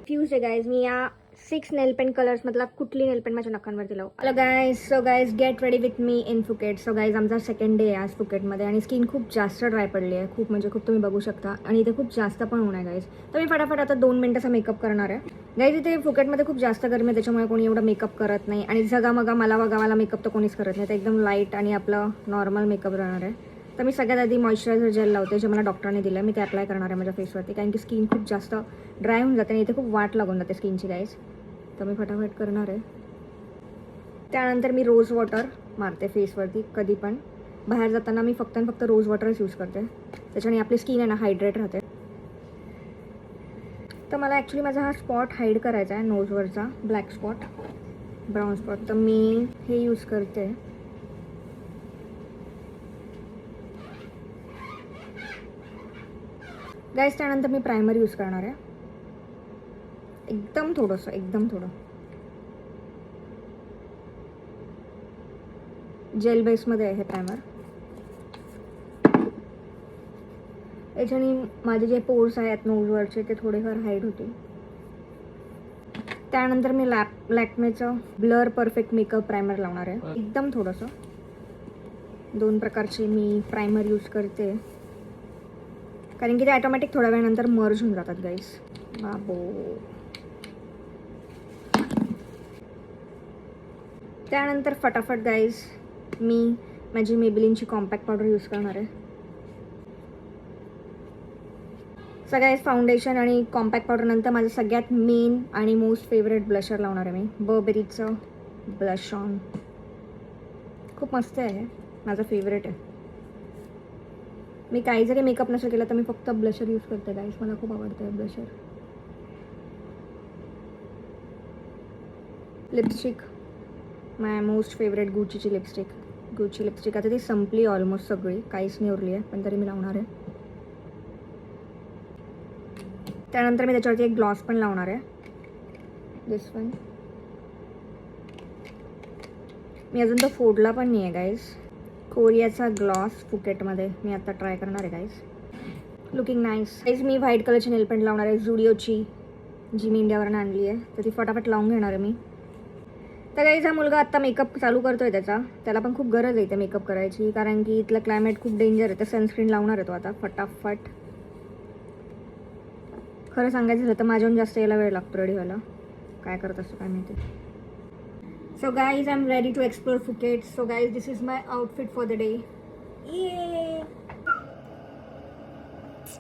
Confuse आहे guys. मी या 6 नेल paint colours मधला कुठली नेल पेंट माझ्या नखांवरती लावू. Hello guys, so guys get ready with me in Phuket. So guys आमचा सेकंड डे आहे आज फुकेटमध्ये आणि स्किन खूप जास्त ड्राय पडली आहे. खूप म्हणजे खूप, तुम्ही बघू शकता. आणि इथे खूप जास्त पण ऊन आहे गाईज. तर मी फटाफट आता 2 मिनिटाचा मेकअप करणार आहे. गाईज इथे फुकेटमध्ये खूप जास्त गरमी आहे, त्याच्यामुळे कोणी एवढा मेकअप करत नाही. आणि जगामगा मला मेकअप तर कोणीच करत नाही. तर एकदम लाईट आणि आपलं नॉर्मल मेकअप राहणार आहे. तर मी सगळ्यात आधी मॉइश्चरायझर जेल लावते, जे मला डॉक्टरने दिलं. मी ते अप्लाय करणार आहे माझ्या फेसवरती, कारण की स्किन खूप जास्त ड्राय होऊन जाते आणि इथे खूप वाट लागून जाते स्किनची गाईज. तर मी फटाफट करणार आहे. त्यानंतर मी रोज वॉटर मारते फेसवरती. कधी पण बाहेर जाताना मी फक्त आणि फक्त रोज वॉटरच यूज करते, त्याच्याने आपली स्किन आहे ना हायड्रेट राहते. तर मला ॲक्च्युली माझा हा स्पॉट हाईड करायचा आहे, नोजवरचा ब्लॅक स्पॉट, ब्राऊन स्पॉट. तर मी हे यूज करते. गाईज त्यानंतर मी प्रायमर यूज करणार आहे. एकदम थोडंसं, एकदम थोडं जेल बेसमध्ये आहे हे प्रायमर. याच्याने माझे जे पोर्स आहेत नोजवरचे ते थोडेफार हाईड होतील. त्यानंतर मी लॅक्मेचं ब्लर परफेक्ट मेकअप प्रायमर लावणार आहे. एकदम थोडंसं, 2 प्रकारचे मी प्रायमर यूज करते, कारण की ते ऑटोमॅटिक थोड्या वेळानंतर मर्ज होऊन जातात गाईज. बाबो. त्यानंतर फटाफट गाईज मी माझी मेबेलिनची कॉम्पॅक्ट पावडर यूज करणार आहे. सगळ्यात फाउंडेशन आणि कॉम्पॅक्ट पावडर नंतर माझं सगळ्यात मेन आणि मोस्ट फेवरेट ब्लशर लावणार आहे मी. बर्बेरीचं ब्लश ऑन. खूप मस्त आहे, माझं फेवरेट आहे. मी काही जरी मेकअप नसेल केला तर मी फक्त ब्लशर यूज करते गाईज. मला खूप आवडतं आहे blusher. Lipstick, my most favourite गुचीची लिपस्टिक. गुची लिपस्टिक आता ती संपली ऑलमोस्ट सगळी, काहीच नाही उरली आहे, पण तरी मी लावणार आहे. त्यानंतर मी त्याच्यावरती एक ग्लॉस पण लावणार आहे, दिस वन. मी अजून तो फोडला पण नाही आहे गाईज. कोरियाचा ग्लॉस फुकेटमध्ये मी आता ट्राय करणार आहे गाईज. Looking nice guys. मी व्हाईट कलरची नेल पेंट लावणार आहे, झुडिओची, जी मी इंडियावरून आणली आहे. तर ती फटाफट लावून घेणार आहे मी. तर गाईज हा मुलगा आत्ता मेकअप चालू करतो आहे त्याला पण खूप गरज आहे इथे मेकअप करायची, कारण की इथलं क्लायमेट खूप डेंजर आहे. तर सनस्क्रीन लावणार आहे तो आता फटाफट. खरं सांगायचं झालं तर माझ्याहून जास्त याला वेळ लागतो रेडी व्हायला. काय करत असतो काय माहिती. So guys I am ready to explore Phuket. So guys this is my outfit for the day. ये